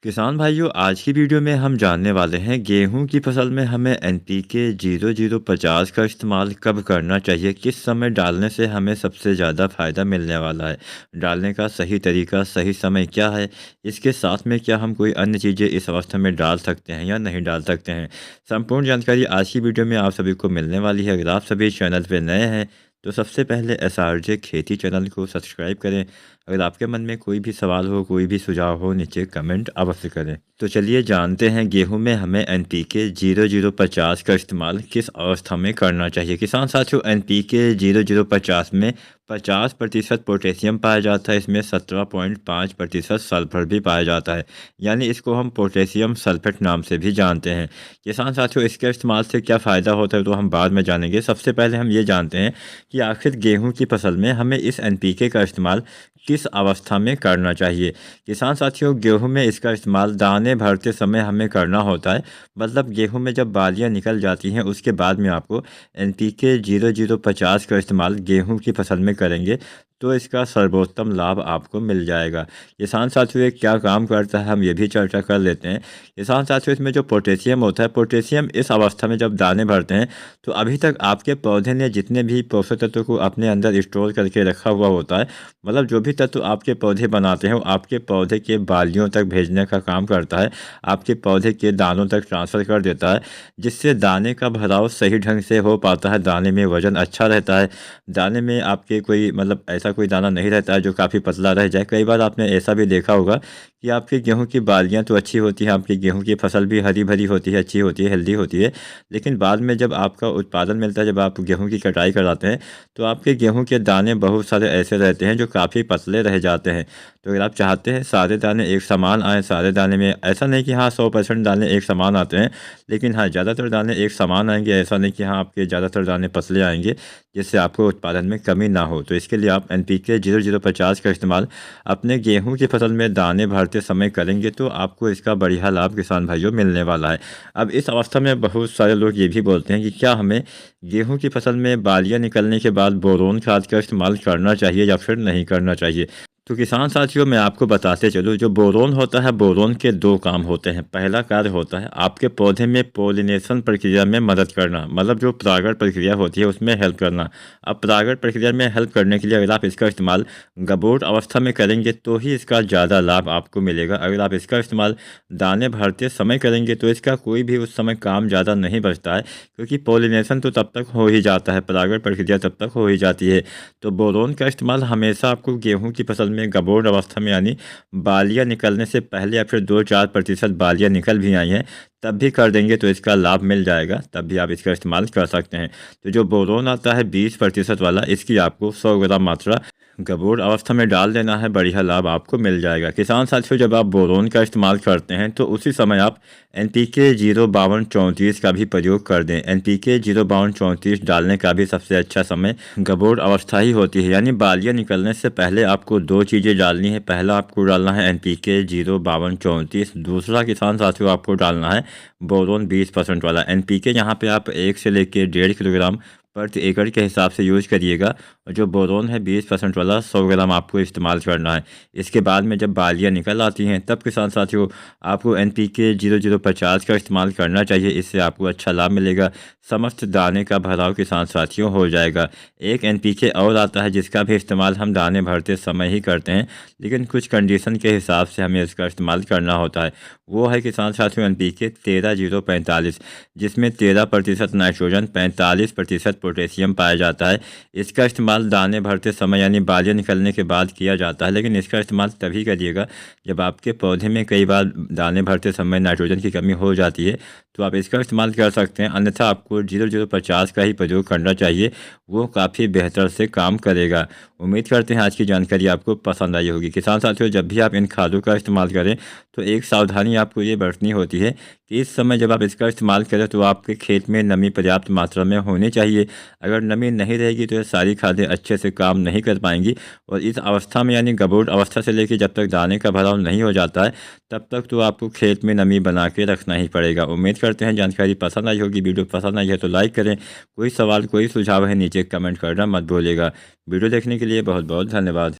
किसान भाइयों, आज की वीडियो में हम जानने वाले हैं गेहूं की फसल में हमें एनपीके 0050 का इस्तेमाल कब करना चाहिए, किस समय डालने से हमें सबसे ज़्यादा फ़ायदा मिलने वाला है, डालने का सही तरीका, सही समय क्या है, इसके साथ में क्या हम कोई अन्य चीज़ें इस अवस्था में डाल सकते हैं या नहीं डाल सकते हैं। संपूर्ण जानकारी आज की वीडियो में आप सभी को मिलने वाली है। अगर आप सभी चैनल पर नए हैं तो सबसे पहले एसआरजे खेती चैनल को सब्सक्राइब करें। अगर आपके मन में कोई भी सवाल हो, कोई भी सुझाव हो, नीचे कमेंट अवश्य करें। तो चलिए जानते हैं गेहूं में हमें एनपीके 0050 का इस्तेमाल किस अवस्था में करना चाहिए। किसान साथियों, एनपीके 0050 में 50% पोटेशियम पाया जाता है। इसमें 17.5% सल्फर भी पाया जाता है, यानी इसको हम पोटेशियम सल्फेट नाम से भी जानते हैं। किसान साथियों, इसके इस्तेमाल से क्या फ़ायदा होता है तो हम बाद में जानेंगे। सबसे पहले हम ये जानते हैं कि आखिर गेहूं की फसल में हमें इस एनपीके का इस्तेमाल किस अवस्था में करना चाहिए। किसान साथियों, गेहूं में इसका इस्तेमाल दाने भरते समय हमें करना होता है। मतलब गेहूं में जब बालियां निकल जाती हैं उसके बाद में आपको एनपीके 0050 का इस्तेमाल गेहूं की फसल में करेंगे तो इसका सर्वोत्तम लाभ आपको मिल जाएगा। किसान साथियों, ये क्या काम करता है हम ये भी चर्चा कर लेते हैं। किसान साथियों, इसमें जो पोटेशियम होता है, पोटेशियम इस अवस्था में जब दाने भरते हैं तो अभी तक आपके पौधे ने जितने भी पोषक तत्वों को अपने अंदर स्टोर करके रखा हुआ होता है, मतलब जो भी तत्व आपके पौधे बनाते हैं वो आपके पौधे के बालियों तक भेजने का काम करता है, आपके पौधे के दानों तक ट्रांसफ़र कर देता है, जिससे दाने का भराव सही ढंग से हो पाता है। दाने में वज़न अच्छा रहता है। दाने में आपके कोई मतलब ऐसा कोई दाना नहीं रहता है जो काफ़ी पतला रह जाए। कई बार आपने ऐसा भी देखा होगा कि आपके गेहूं की बालियां तो अच्छी होती हैं, आपकी गेहूं की फसल भी हरी भरी होती है, अच्छी होती है, हेल्दी होती है, लेकिन बाद में जब आपका उत्पादन मिलता है, जब आप गेहूं की कटाई कराते हैं तो आपके गेहूं के दाने बहुत सारे ऐसे रहते हैं जो काफ़ी पतले रह जाते हैं। तो अगर आप चाहते हैं सारे दाने एक समान आए, सारे दाने में ऐसा नहीं कि हाँ 100% दाने एक समान आते हैं, लेकिन हाँ ज़्यादातर दाने एक समान आएंगे, ऐसा नहीं कि हाँ आपके ज़्यादातर दाने पतले आएंगे, जिससे आपको उत्पादन में कमी ना हो। तो इसके लिए आप एनपीके 0050 का इस्तेमाल अपने गेहूं की फसल में दाने भरते समय करेंगे तो आपको इसका बढ़िया लाभ किसान भाइयों मिलने वाला है। अब इस अवस्था में बहुत सारे लोग ये भी बोलते हैं कि क्या हमें गेहूं की फसल में बालियां निकलने के बाद बोरोन खाद का इस्तेमाल करना चाहिए या फिर नहीं करना चाहिए। तो किसान साथियों, मैं आपको बताते चलूँ, जो बोरोन होता है, बोरोन के दो काम होते हैं। पहला कार्य होता है आपके पौधे में पोलिनेशन प्रक्रिया में मदद करना, मतलब जो परागण प्रक्रिया होती है उसमें हेल्प करना। अब परागण प्रक्रिया में हेल्प करने के लिए अगर आप इसका इस्तेमाल गबोट अवस्था में करेंगे तो ही इसका ज़्यादा लाभ आपको मिलेगा। अगर आप इसका इस्तेमाल दाने भरते समय करेंगे तो इसका कोई भी उस समय काम ज़्यादा नहीं बचता है, क्योंकि पोलिनेशन तो तब तक हो ही जाता है, परागण प्रक्रिया तब तक हो ही जाती है। तो बोरोन का इस्तेमाल हमेशा आपको गेहूँ की फसल में गबोट अवस्था में, यानी बालियां निकलने से पहले या फिर 2-4% बालियां निकल भी आई हैं तब भी कर देंगे तो इसका लाभ मिल जाएगा, तब भी आप इसका इस्तेमाल कर सकते हैं। तो जो बोरोन आता है 20% वाला, इसकी आपको 100 ग्राम मात्रा गबोट अवस्था में डाल देना है, बढ़िया लाभ आपको मिल जाएगा। किसान साथियों, जब आप बोरोन का इस्तेमाल करते हैं तो उसी समय आप एनपीके 05234 का भी प्रयोग कर दें। एनपीके 05234 डालने का भी सबसे अच्छा समय गबोट अवस्था ही होती है, यानी बालियां निकलने से पहले आपको दो चीज़ें डालनी है। पहला आपको डालना है एनपीके 05234, दूसरा किसान साथियों आपको डालना है बोरोन 20% वाला। एनपीके यहाँ पे आप 1 से लेकर 1.5 किलोग्राम प्रति एकड़ के हिसाब से यूज करिएगा, और जो बोरोन है 20% वाला 100 ग्राम आपको इस्तेमाल करना है। इसके बाद में जब बालियां निकल आती हैं तब किसान साथियों आपको एनपीके 0050 का इस्तेमाल करना चाहिए, इससे आपको अच्छा लाभ मिलेगा, समस्त दाने का भराव किसान साथियों हो जाएगा। एक एनपीके और आता है जिसका भी इस्तेमाल हम दाने भरते समय ही करते हैं, लेकिन कुछ कंडीशन के हिसाब से हमें इसका इस्तेमाल करना होता है। वो है किसान साथियों एनपीके 13045, जिसमें 13% नाइट्रोजन, 45% पोटेशियम पाया जाता है। इसका इस्तेमाल दाने भरते समय यानी बालियां निकलने के बाद किया जाता है, लेकिन इसका इस्तेमाल तभी करिएगा जब आपके पौधे में कई बार दाने भरते समय नाइट्रोजन की कमी हो जाती है, तो आप इसका इस्तेमाल कर सकते हैं। अन्यथा आपको 0050 का ही प्रयोग करना चाहिए, वो काफ़ी बेहतर से काम करेगा। उम्मीद करते हैं आज की जानकारी आपको पसंद आई होगी। किसान साथियों, जब भी आप इन खादों का इस्तेमाल करें तो एक सावधानी आपको ये बरतनी होती है कि इस समय जब आप इसका इस्तेमाल करें तो आपके खेत में नमी पर्याप्त मात्रा में होनी चाहिए। अगर नमी नहीं रहेगी तो ये सारी खादें अच्छे से काम नहीं कर पाएंगी, और इस अवस्था में यानी गबोट अवस्था से लेकर जब तक दाने का भराव नहीं हो जाता है तब तक तो आपको खेत में नमी बना के रखना ही पड़ेगा। उम्मीद करते हैं जानकारी पसंद आई होगी। वीडियो पसंद आई है तो लाइक करें, कोई सवाल कोई सुझाव है नीचे कमेंट करना मत भूलिएगा। वीडियो देखने के लिए बहुत बहुत धन्यवाद।